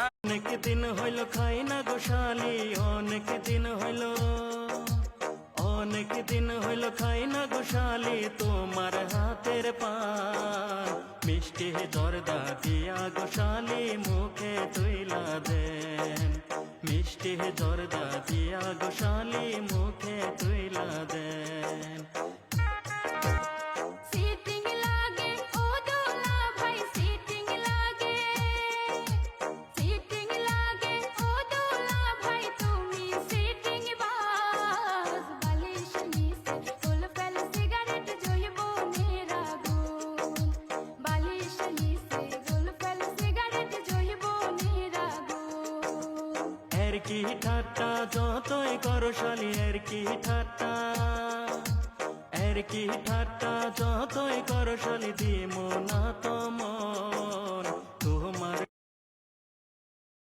অনেক দিন হইল খাই না গোশালি, অনেক দিন হইল, অনেক দিন হইল খাই না গোশালি তোমার হাতের পান। মিষ্টি জর্দা দিয়া গোশালি মুখে তুইলা দেন, মিষ্টি জর্দা দিয়া গোশালি মুখে তুইলা দেন। কি ঠাট্টা যতই করো শালি, এর কি ঠাট্টা, এর কি ঠাট্টা যতই করো শালি, দিমো না তোমার